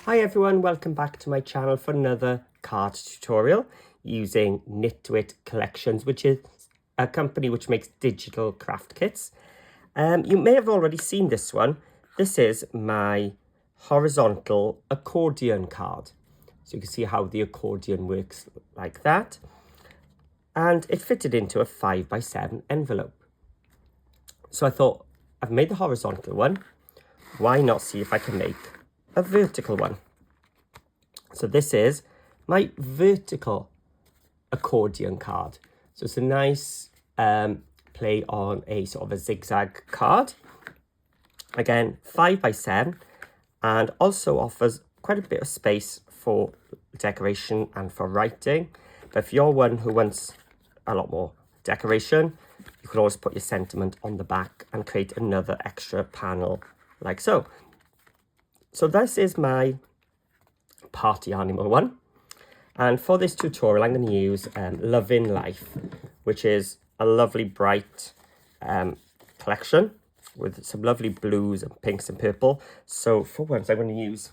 Hi everyone, welcome back to my channel for another card tutorial using Knitwit Collections, which is a company which makes digital craft kits. You may have already seen this one. This is my horizontal accordion card. So you can see how the accordion works like that. And it fitted into a 5x7 envelope. So I thought, I've made the horizontal one. Why not see if I can make a vertical one? So this is my vertical accordion card. So it's a nice play on a sort of a zigzag card. Again, 5x7, and also offers quite a bit of space for decoration and for writing. But if you're one who wants a lot more decoration, you can always put your sentiment on the back and create another extra panel like so. So this is my party animal one. And for this tutorial, I'm going to use Lovin Life, which is a lovely bright collection with some lovely blues and pinks and purple. So for once, I'm going to use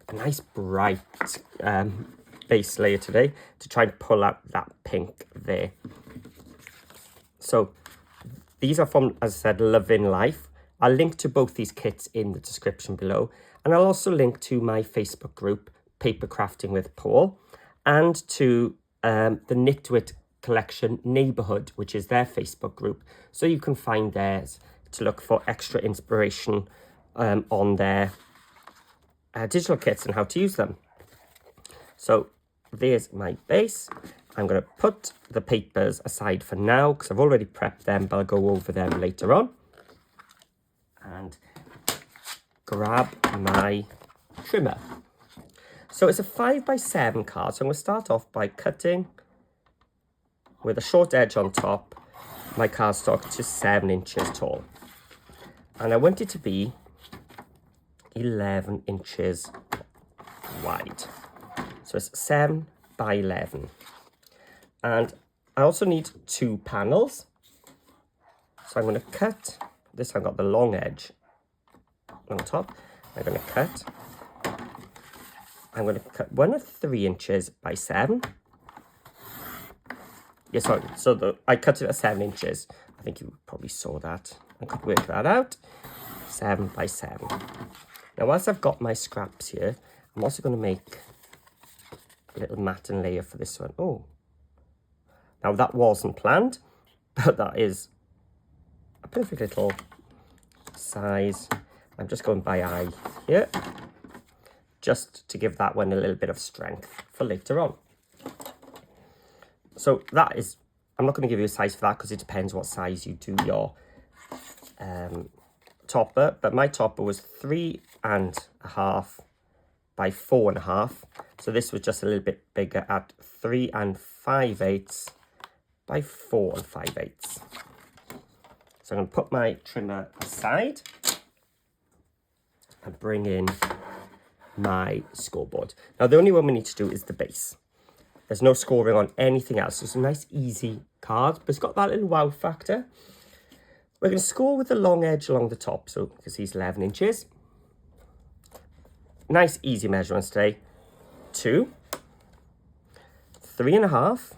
a nice bright base layer today to try and pull out that pink there. So these are from, as I said, Lovin Life. I'll link to both these kits in the description below. And I'll also link to my Facebook group, Paper Crafting with Paul, and to the Knitwit Collection Neighbourhood, which is their Facebook group. So you can find theirs to look for extra inspiration on their digital kits and how to use them. So there's my base. I'm going to put the papers aside for now because I've already prepped them, but I'll go over them later on. And grab my trimmer. So it's a 5x7 card. So I'm going to start off by cutting with a short edge on top my cardstock to 7 inches tall. And I want it to be 11 inches wide. So it's 7 by 11. And I also need 2 panels. So I'm going to cut this. I've got the long edge on top. I'm going to cut one of 3 inches by 7. Yeah, sorry. So I cut it at 7 inches. I think you probably saw that. I could work that out. 7 by 7. Now, whilst I've got my scraps here, I'm also going to make a little matting layer for this one. Oh, now that wasn't planned, but that is a perfect little size. I'm just going by eye here, just to give that one a little bit of strength for later on. So that is, I'm not going to give you a size for that because it depends what size you do your topper. But my topper was 3.5 by 4.5. So this was just a little bit bigger at 3 5/8 by 4 5/8. So I'm going to put my trimmer aside and bring in my scoreboard. Now the only one we need to do is the base. There's no scoring on anything else. It's a nice easy card, but it's got that little wow factor. We're going to score with the long edge along the top, so because he's 11 inches. Nice easy measurements today. 2, 3.5,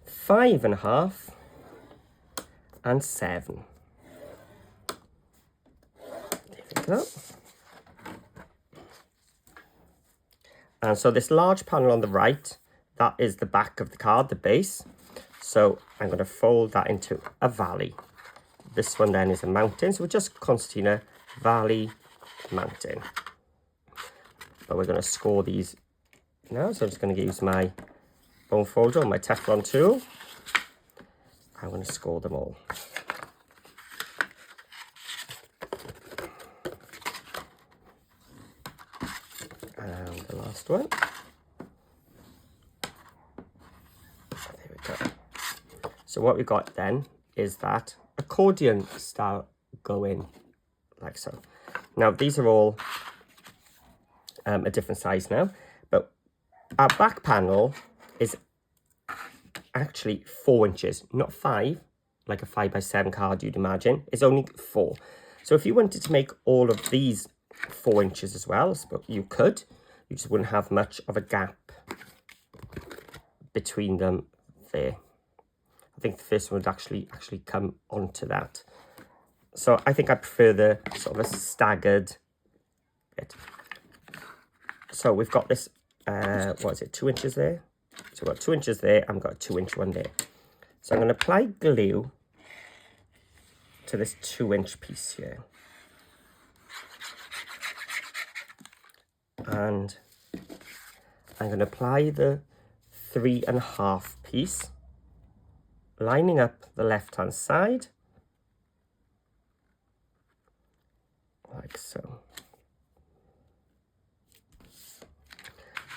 5.5, and 7. There we go. And so this large panel on the right, that is the back of the card, the base. So I'm going to fold that into a valley. This one then is a mountain, so we're just constituting a valley mountain. But we're going to score these now. So I'm just going to use my bone folder or my Teflon tool. I'm going to score them all. And the last one. There we go. So what we got then is that accordion style going like so. Now these are all a different size now, but our back panel is actually 4 inches, not 5, like a 5x7 card you'd imagine. It's only 4. So if you wanted to make all of these 4 inches as well, but you could. You just wouldn't have much of a gap between them there. I think the first one would actually come onto that. So I think I prefer the sort of a staggered bit. So we've got this, what is it, 2 inches there? So we've got 2 inches there, and we've got a 2-inch one there. So I'm going to apply glue to this 2-inch piece here. And I'm going to apply the 3.5 piece, lining up the left-hand side, like so.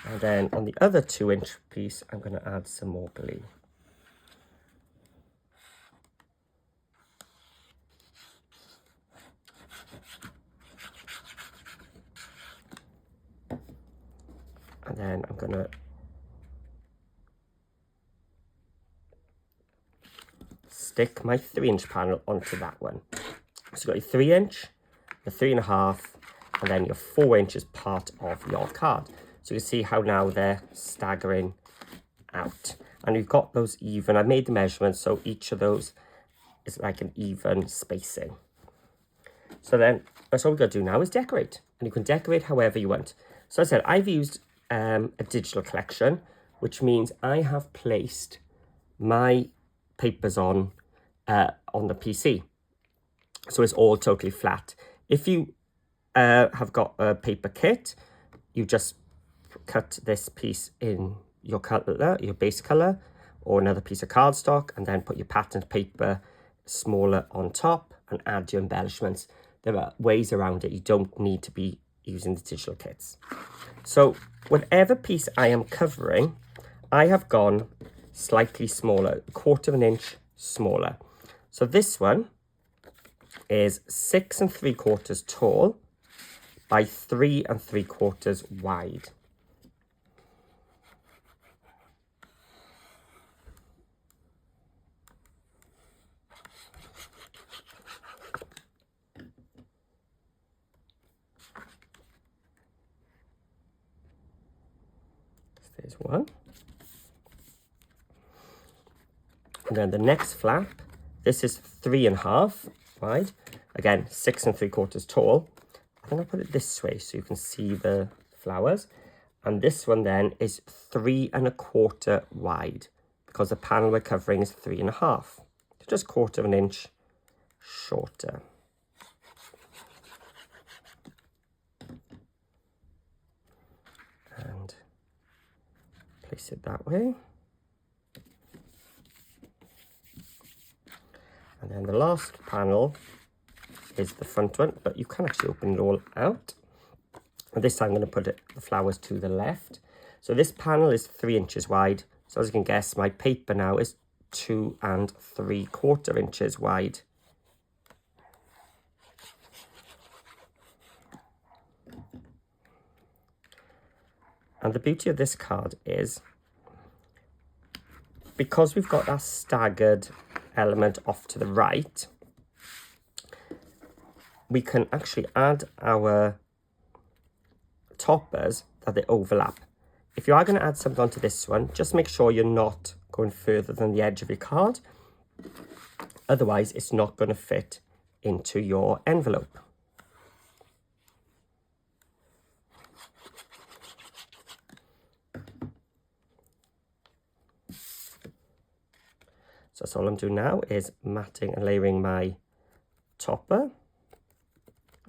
And then on the other 2-inch piece, I'm going to add some more glue. And then I'm going to stick my 3-inch panel onto that one. So you've got your 3-inch, the 3.5, and then your 4 inch is part of your card. So you can see how now they're staggering out. And we've got those even. I made the measurements, so each of those is like an even spacing. So then, that's all we've got to do now is decorate. And you can decorate however you want. So I said, I've used a digital collection, which means I have placed my papers on the PC. So it's all totally flat. If you have got a paper kit, you just cut this piece in your colour, your base colour, or another piece of cardstock, and then put your patterned paper smaller on top and add your embellishments. There are ways around it. You don't need to be using the digital kits. So whatever piece I am covering, I have gone slightly smaller, 1/4 inch smaller. So this one is 6 3/4 tall by 3 3/4 wide. There's one. And then the next flap, this is 3.5 wide. Again, 6 3/4 tall. I'm going to put it this way so you can see the flowers. And this one then is 3 1/4 wide, because the panel we're covering is 3.5. So just 1/4 inch shorter. And place it that way. And then the last panel is the front one, but you can actually open it all out. And this time I'm going to put the flowers to the left. So this panel is 3 inches wide. So as you can guess, my paper now is 2 3/4 inches wide. And the beauty of this card is, because we've got that staggered element off to the right, we can actually add our toppers that they overlap. If you are going to add something onto this one, just make sure you're not going further than the edge of your card. Otherwise, it's not going to fit into your envelope. So that's all I'm doing now is matting and layering my topper.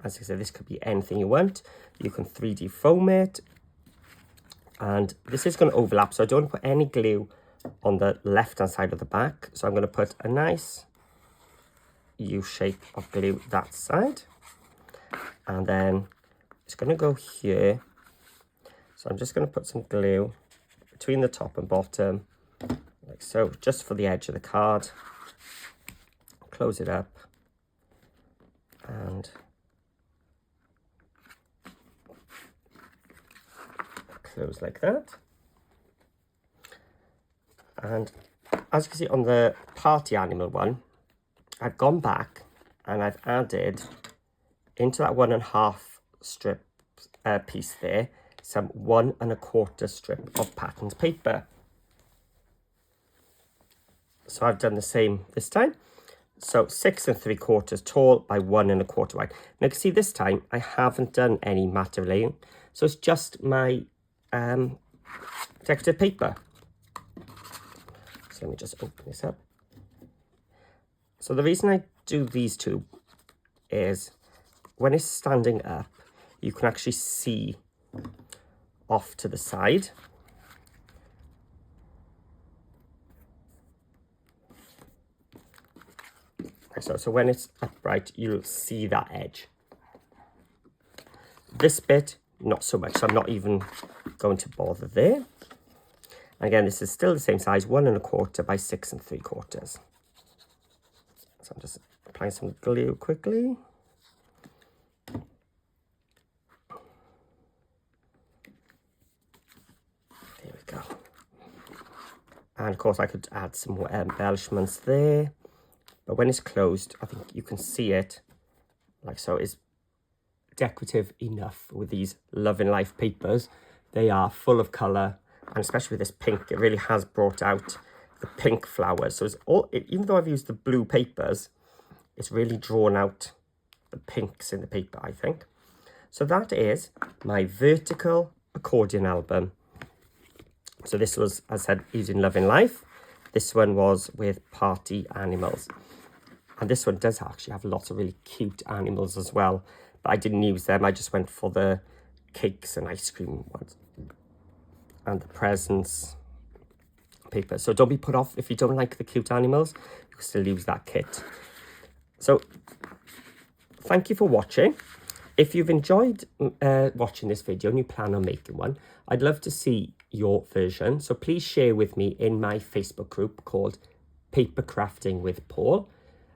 As I said, this could be anything you want. You can 3D foam it. And this is going to overlap, so I don't want to put any glue on the left-hand side of the back. So I'm going to put a nice U shape of glue that side. And then it's going to go here. So I'm just going to put some glue between the top and bottom, like so, just for the edge of the card. Close it up. And close like that. And as you can see on the party animal one, I've gone back and I've added into that 1.5 strip piece there, some 1 1/4 strip of patterned paper. So I've done the same this time. So 6 3/4 tall by 1 1/4 wide. Now you can see this time I haven't done any matte laying, so it's just my decorative paper. So let me just open this up. So the reason I do these two is when it's standing up, you can actually see off to the side. So when it's upright, you'll see that edge. This bit, not so much, so I'm not even going to bother there. And again, this is still the same size, 1 1/4 by 6 3/4. So I'm just applying some glue quickly. There we go. And of course I could add some more embellishments there. But when it's closed, I think you can see it like so. It's decorative enough with these Lovin Life papers. They are full of colour, and especially with this pink, it really has brought out the pink flowers. So it's all, even though I've used the blue papers, it's really drawn out the pinks in the paper, I think. So that is my vertical accordion album. So this was, as I said, using Lovin Life. This one was with party animals. And this one does actually have lots of really cute animals as well. But I didn't use them. I just went for the cakes and ice cream ones. And the presents paper. So don't be put off if you don't like the cute animals. You can still use that kit. So thank you for watching. If you've enjoyed watching this video and you plan on making one, I'd love to see your version. So please share with me in my Facebook group called Paper Crafting with Paul.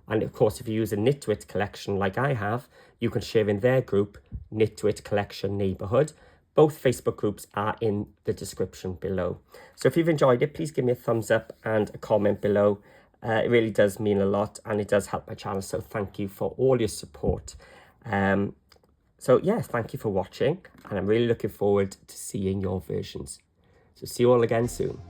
And of course, if you use a Knitwit collection like I have, you can share in their group, Knitwit Collection Neighbourhood. Both Facebook groups are in the description below. So if you've enjoyed it, please give me a thumbs up and a comment below. It really does mean a lot and it does help my channel. So thank you for all your support. So yeah, thank you for watching and I'm really looking forward to seeing your versions. So see you all again soon.